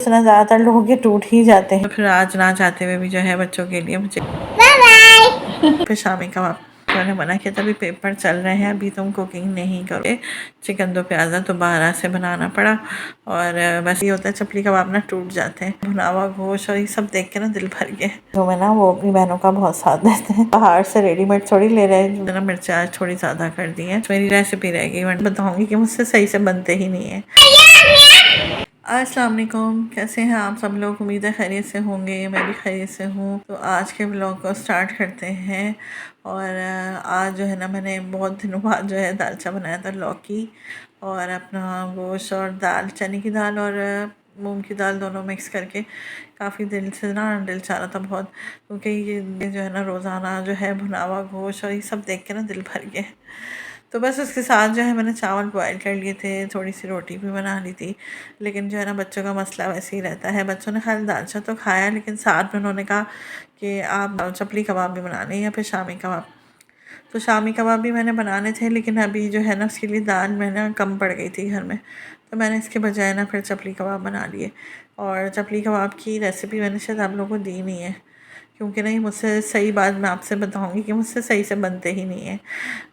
इतना ज़्यादातर लोगों के टूट ही जाते हैं। तो फिर आज ना चाहते हुए भी जो है बच्चों के लिए मुझे फिर शामी कबाब मैंने मना किया था, अभी पेपर चल रहे हैं, अभी तुम कुकिंग नहीं करोगे। चिकन दो प्याज़ा दोबारा से बनाना पड़ा और बस ये होता है चपली कबाब ना टूट जाते हैं। भुना हुआ गोश्त और ये सब देख के ना दिल भर गया। तो मैं ना वो अपनी बहनों का बहुत साथ देते हैं, बाहर से रेडीमेड थोड़ी ले रहे हैं। मैंने मिर्च आज थोड़ी ज़्यादा कर दी है। मेरी रेसिपी रहेगी, मैं बताऊँगी कि मुझसे सही से बनते ही नहीं है। अस्सलाम वालेकुम, कैसे हैं आप सब लोग? उम्मीद है खैरियत से होंगे, मैं भी खैरियत से हूँ। तो आज के व्लॉग को स्टार्ट करते हैं। और आज जो है ना मैंने बहुत दिनों बाद जो है दालचा बनाया था, लौकी और अपना गोश्त और दाल, चने की दाल और मूंग की दाल दोनों मिक्स करके। काफ़ी दिल से ना दिल चाह रहा था बहुत, क्योंकि ये जो है ना रोज़ाना जो है भुना हुआ गोश्त और ये सब देख के ना दिल भर गया। तो बस उसके साथ जो है मैंने चावल बॉयल कर लिए थे, थोड़ी सी रोटी भी बना ली थी। लेकिन जो है ना बच्चों का मसला वैसे ही रहता है, बच्चों ने खाली दालचा तो खाया, लेकिन साथ में उन्होंने कहा कि आप चपली कबाब भी बना लें या फिर शामी कबाब। तो शामी कबाब भी मैंने बनाने थे, लेकिन अभी जो है ना उसके लिए दाल में ना कम पड़ गई थी घर में, तो मैंने इसके बजाय ना फिर चपली कबाब बना लिए। और चपली कबाब की रेसिपी मैंने शायद आप लोगों को दी नहीं है, क्योंकि नहीं मुझसे सही बात मैं आपसे बताऊंगी कि मुझसे सही से बनते ही नहीं है।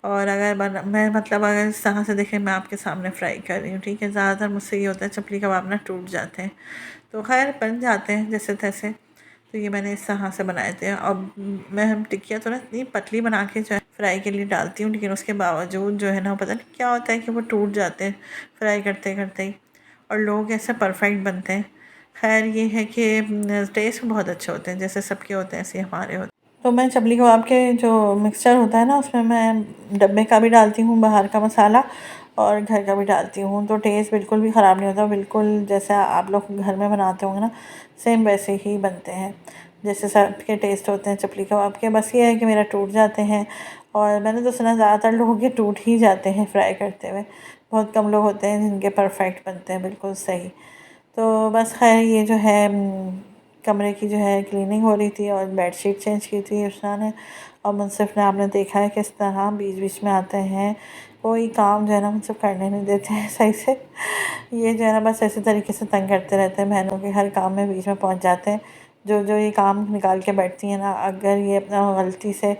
और अगर मैं मतलब अगर इस तरह से देखें, मैं आपके सामने फ्राई कर रही हूँ, ठीक है। ज़्यादातर मुझसे ये होता है चपली कबाब ना टूट जाते हैं, तो खैर बन जाते हैं जैसे तैसे। तो ये मैंने इस तरह से बनाए थे। अब मैं हम टिक्कियाँ तो ना इतनी पतली बना के जो है फ्राई के लिए डालती हूँ, लेकिन उसके बावजूद जो है ना पता नहीं क्या होता है कि वो टूट जाते हैं फ्राई करते करते ही, और लोग ऐसे परफेक्ट बनते हैं। खैर ये है कि टेस्ट बहुत अच्छे होते हैं, जैसे सबके होते हैं ऐसे हमारे होते हैं। तो मैं चपली कबाब के जो मिक्सचर होता है ना, उसमें मैं डब्बे का भी डालती हूँ, बाहर का मसाला, और घर का भी डालती हूँ। तो टेस्ट बिल्कुल भी ख़राब नहीं होता, बिल्कुल जैसा आप लोग घर में बनाते होंगे ना, सेम वैसे ही बनते हैं जैसे सबके टेस्ट होते हैं चपली कबाब के। बस ये है कि मेरा टूट जाते हैं, और मैंने तो सुना ज़्यादातर लोगों के टूट ही जाते हैं फ्राई करते हुए। बहुत कम लोग होते हैं जिनके परफेक्ट बनते हैं बिल्कुल सही। तो बस खैर ये जो है कमरे की जो है क्लीनिंग हो रही थी और बेडशीट चेंज की थी इरशा ने, और मुनसिफ ने आपने देखा है किस तरह बीच बीच में आते हैं, कोई काम जो है ना मुनसिफ करने नहीं देते हैं सही से। ये जो है ना बस ऐसे तरीके से तंग करते रहते हैं, बहनों के हर काम में बीच में पहुंच जाते हैं। जो जो ये काम निकाल के बैठती हैं ना, अगर ये अपना गलती से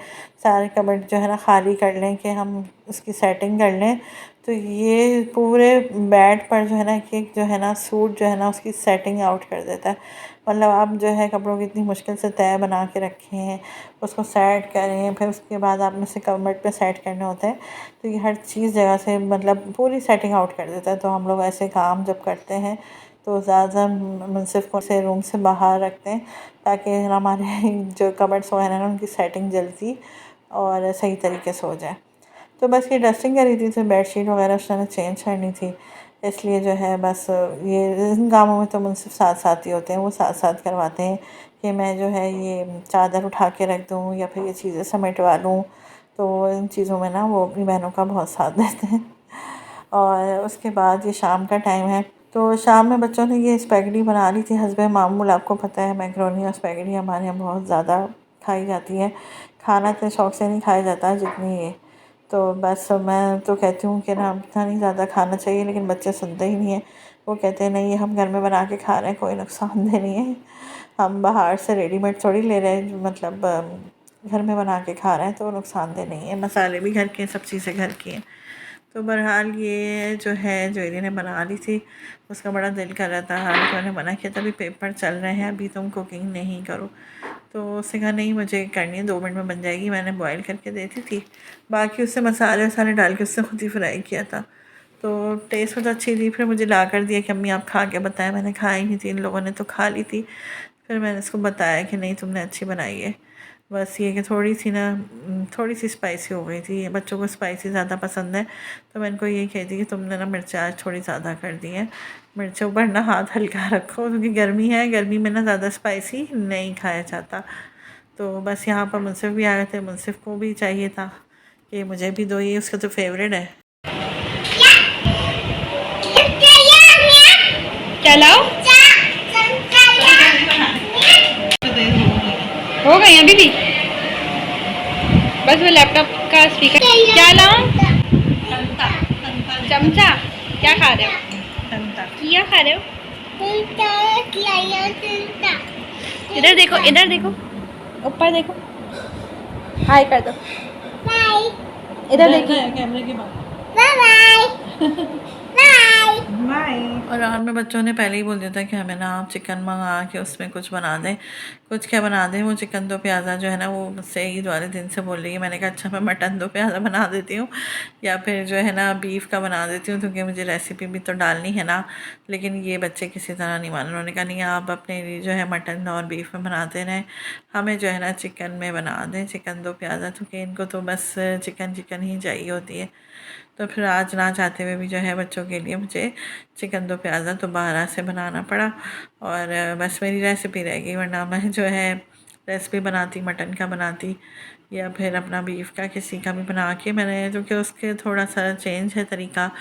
सारे कबर्ड जो है ना ख़ाली कर लें कि हम उसकी सेटिंग कर लें, तो ये पूरे बेड पर जो है ना कि जो है ना सूट जो है ना उसकी सेटिंग आउट कर देता है। मतलब आप जो है कपड़ों की इतनी मुश्किल से तय बना के रखे हैं, उसको सेट करें, फिर उसके बाद आपने उसे कबर्ड पे सेट करने होते हैं, तो ये हर चीज़ जगह से मतलब पूरी सेटिंग आउट कर देता है। तो हम लोग ऐसे काम जब करते हैं तो ज़्यादा मुनसिफ को से रूम से बाहर रखते हैं, ताकि हमारे जो कबर्ड्स वगैरह हैं उनकी सेटिंग जल्दी और सही तरीके से हो जाए। तो बस ये डस्टिंग करी थी, तो बेडशीट वगैरह उसने चेंज करनी थी, इसलिए जो है बस ये इन कामों में तो मुनसिफ साथ साथ ही होते हैं, वो साथ साथ करवाते हैं कि मैं जो है ये चादर उठा के रख दूँ या फिर ये चीज़ें समेटवा लूँ। तो इन चीज़ों में ना वो अपनी बहनों का बहुत साथ देते हैं। और उसके बाद ये शाम का टाइम है, तो शाम में बच्चों ने ये स्पैगेटी बना ली थी हस्बे मामूल। आपको पता है मैकरोनी और स्पैगेटी हमारे यहाँ बहुत ज़्यादा खाई जाती है, खाना इतने शौक़ से नहीं खाया जाता है जितनी ये। तो बस मैं तो कहती हूँ कि ना इतना नहीं ज़्यादा खाना चाहिए, लेकिन बच्चे सुनते ही नहीं हैं। वो कहते हैं नहीं, हम घर में बना के खा रहे हैं, कोई नुकसानदेह नहीं है, हम बाहर से रेडीमेड थोड़ी ले रहे हैं, मतलब घर में बना के खा रहे हैं तो नुकसानदेह नहीं है, मसाले भी घर के, सब चीज़ें घर की हैं। तो बहरहाल ये जो है जो इन्हें बना ली थी, उसका बड़ा दिल कर रहा था, हाल मैंने मना किया था अभी पेपर चल रहे हैं, अभी तुम कुकिंग नहीं करो। तो उसने कहा नहीं मुझे करनी है, 2 मिनट में बन जाएगी। मैंने बॉयल करके देती थी, बाकी उससे मसाले वसाले डाल के उससे खुद ही फ्राई किया था, तो टेस्ट बहुत अच्छी थी। फिर मुझे ला कर दिया कि अम्मी आप खा के बताएं, मैंने खाई नहीं थी, इन लोगों ने तो खा ली थी। फिर मैंने इसको बताया कि नहीं तुमने अच्छी बनाई है, बस ये कि थोड़ी सी ना थोड़ी सी स्पाइसी हो गई थी, बच्चों को स्पाइसी ज़्यादा पसंद है। तो मैं इनको ये कहती कि तुमने ना मिर्चा आज थोड़ी ज़्यादा कर दी है, मिर्चों पर ना हाथ हल्का रखो, क्योंकि गर्मी है, गर्मी में ना ज़्यादा स्पाइसी नहीं खाया जाता। तो बस यहाँ पर मुनसिफ भी आए थे, मुनसिफ को भी चाहिए था कि मुझे भी दो, ये उसका तो फेवरेट है। चलाओ हो गई अभी भी, बस वो लैपटॉप का स्पीकर। क्या लाऊं? चमचा? क्या खा रहे हो? क्या खा रहे हो? इधर देखो, इधर देखो, ऊपर देखो, हाय कर दो, इधर देखिए कैमरे के पास। और रात में बच्चों ने पहले ही बोल दिया था कि हमें ना आप चिकन मंगा के उसमें कुछ बना दें। कुछ क्या बना दें, वो चिकन दो प्याज़ा जो है ना वो मुझसे ईद वाले दिन से बोल रही है। मैंने कहा अच्छा मैं मटन दो प्याज़ा बना देती हूँ या फिर जो है ना बीफ का बना देती हूँ, क्योंकि मुझे रेसिपी भी तो डालनी है ना। लेकिन ये बच्चे किसी तरह नहीं माने। उन्होंने कहा नहीं आप अपने लिए जो है मटन और बीफ में बनाते रहें, हमें जो है ना चिकन में बना दें चिकन दो प्याज़ा, क्योंकि इनको तो बस चिकन चिकन ही चाहिए होती है। तो फिर आज ना चाहते हुए भी जो है बच्चों के लिए मुझे चिकन दो प्याज़ा दोबारा से बनाना पड़ा। और बस मेरी रेसिपी रह गई, वरना मैं जो है रेसिपी बनाती मटन का बनाती या फिर अपना बीफ का किसी का भी बना के मैंने, क्योंकि उसके थोड़ा सा चेंज है तरीका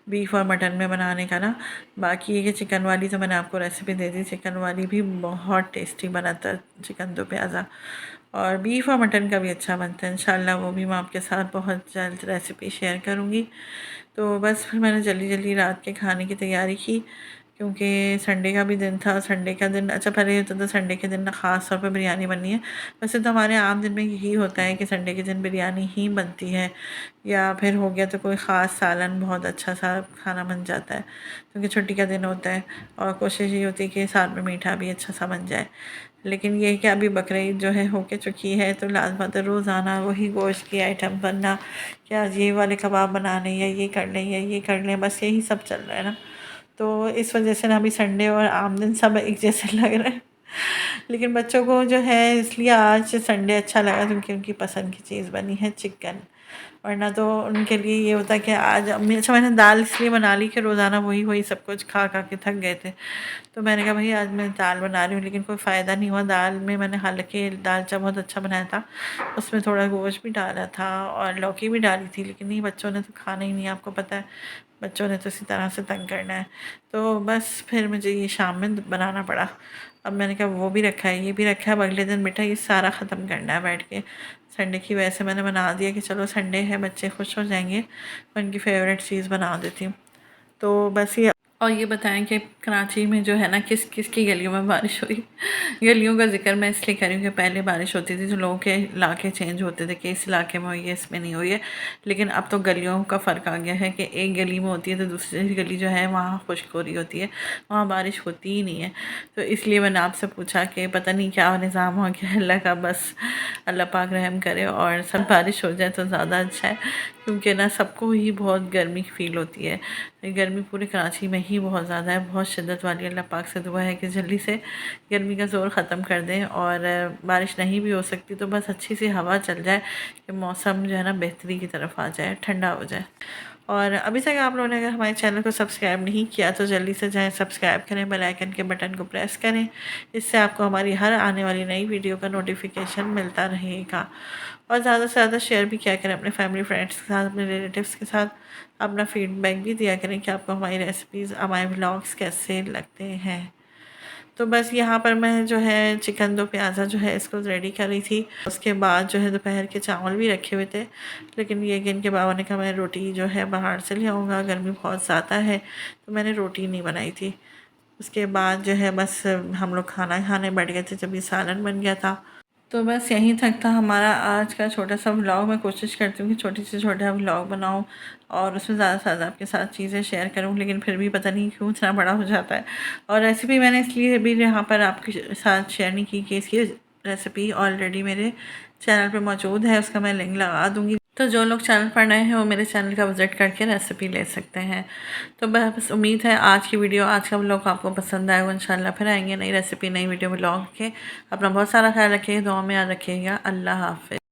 बीफ और मटन में बनाने का ना। बाकी ये कि चिकन वाली तो मैंने आपको रेसिपी दे दी, चिकन वाली भी बहुत टेस्टी बनाता है चिकन दो प्याज़ा। और बीफ और मटन का भी अच्छा बनता है इंशाल्लाह, वो भी मैं आपके साथ बहुत जल्द रेसिपी शेयर करूँगी। तो बस फिर मैंने जल्दी जल्दी रात के खाने की तैयारी की, क्योंकि संडे का भी दिन था। संडे का दिन अच्छा पहले ये होता था संडे के दिन ना ख़ास तौर पे बिरयानी बननी है। वैसे तो हमारे आम दिन में यही होता है कि संडे के दिन बिरयानी ही बनती है, या फिर हो गया तो कोई ख़ास सालन बहुत अच्छा सा खाना बन जाता है, क्योंकि छुट्टी का दिन होता है और कोशिश ये होती है कि साथ में मीठा भी अच्छा सा बन जाए। लेकिन ये है कि अभी बकरीद जो है होके चुकी है, तो लाज़ बात है रोज़ाना वही गोश्त की आइटम बनना, क्या ये वाले कबाब बनाने या ये कर लें या ये कर लें, बस यही सब चल रहा है ना। तो इस वजह से ना अभी संडे और आम दिन सब एक जैसे लग रहे हैं। लेकिन बच्चों को जो है इसलिए आज संडे अच्छा लगा क्योंकि उनकी पसंद की चीज़ बनी है चिकन, वरना तो उनके लिए ये होता कि आज अम्मी अच्छा मैंने दाल इसलिए बना ली कि रोज़ाना वही वही सब कुछ खा खा के थक गए थे। तो मैंने कहा भाई आज मैं दाल बना रही हूँ, लेकिन कोई फ़ायदा नहीं हुआ दाल में। मैंने हालांकि दाल चावल बहुत अच्छा बनाया था, उसमें थोड़ा गोश्त भी डाला था और लौकी भी डाली थी, लेकिन नहीं बच्चों ने तो खाना ही नहीं, आपको पता है बच्चों ने तो इसी तरह से तंग करना है। तो बस फिर मुझे ये शाम में बनाना पड़ा। अब मैंने कहा वो भी रखा है ये भी रखा है, अब अगले दिन बेटा ये सारा ख़त्म करना है बैठ के। संडे की वजह से मैंने बना दिया कि चलो संडे है बच्चे खुश हो जाएंगे, उनकी फ़ेवरेट चीज़ बना देती हूँ। तो बस ये। और ये बताएं कि कराची में जो है ना किस किस की गलियों में बारिश हुई। गलियों का जिक्र मैं इसलिए कर रही हूँ कि पहले बारिश होती थी तो लोगों के इलाके चेंज होते थे कि इस इलाके में हुई है इसमें नहीं हुई है, लेकिन अब तो गलियों का फ़र्क आ गया है कि एक गली में होती है तो दूसरी गली जो है वहाँ खुश्क हो रही होती है, वहाँ बारिश होती ही नहीं है। तो इसलिए मैंने आपसे पूछा कि पता नहीं क्या निज़ाम हो गया अल्लाह का, बस अल्लाह पाक रहम करे और सब बारिश हो जाए तो ज़्यादा अच्छा है, क्योंकि ना सबको ही बहुत गर्मी फ़ील होती है। गर्मी पूरे कराची में ही बहुत ज़्यादा है, बहुत शिद्दत वाली। अल्लाह पाक से दुआ है कि जल्दी से गर्मी का ज़ोर ख़त्म कर दें, और बारिश नहीं भी हो सकती तो बस अच्छी सी हवा चल जाए कि मौसम जो है ना बेहतरी की तरफ आ जाए, ठंडा हो जाए। और अभी तक आप लोगों ने अगर हमारे चैनल को सब्सक्राइब नहीं किया तो जल्दी से जाएँ सब्सक्राइब करें, बेल आइकन के बटन को प्रेस करें, इससे आपको हमारी हर आने वाली नई वीडियो का नोटिफिकेशन मिलता रहेगा। और ज़्यादा से ज़्यादा शेयर भी किया करें अपने फैमिली फ्रेंड्स के साथ, अपने रिलेटिव्स के साथ। अपना फीडबैक भी दिया करें कि आपको हमारी रेसिपीज़ हमारे व्लॉग्स कैसे लगते हैं। तो बस यहाँ पर मैं जो है चिकन दो प्याज़ा जो है इसको रेडी कर रही थी। उसके बाद जो है दोपहर के चावल भी रखे हुए थे, लेकिन ये कि इनके बाबा ने कहा मैं रोटी जो है बाहर से ले आऊँगा, गर्मी बहुत ज़्यादा है, तो मैंने रोटी नहीं बनाई थी। उसके बाद जो है बस हम लोग खाना खाने बैठ गए थे जब ये सालन बन गया था। तो बस यहीं तक था हमारा आज का छोटा सा व्लॉग। मैं कोशिश करती हूँ कि छोटी से छोटा व्लॉग बनाऊँ और उसमें ज़्यादा से ज़्यादा आपके साथ चीज़ें शेयर करूँ, लेकिन फिर भी पता नहीं क्यों इतना बड़ा हो जाता है। और रेसिपी मैंने इसलिए भी यहाँ पर आपके साथ शेयर नहीं की कि इसकी रेसिपी ऑलरेडी मेरे चैनल पर मौजूद है, उसका मैं लिंक लगा दूँगी। तो जो लोग चैनल पर नए हैं वो मेरे चैनल का विज़िट करके रेसिपी ले सकते हैं। तो बस उम्मीद है आज की वीडियो, आज का व्लॉग आपको पसंद आएगा। इंशाल्लाह फिर आएंगे नई रेसिपी नई वीडियो व्लॉग के। अपना बहुत सारा ख्याल रखिएगा, दुआ में याद रखिएगा। अल्लाह हाफ़िज़।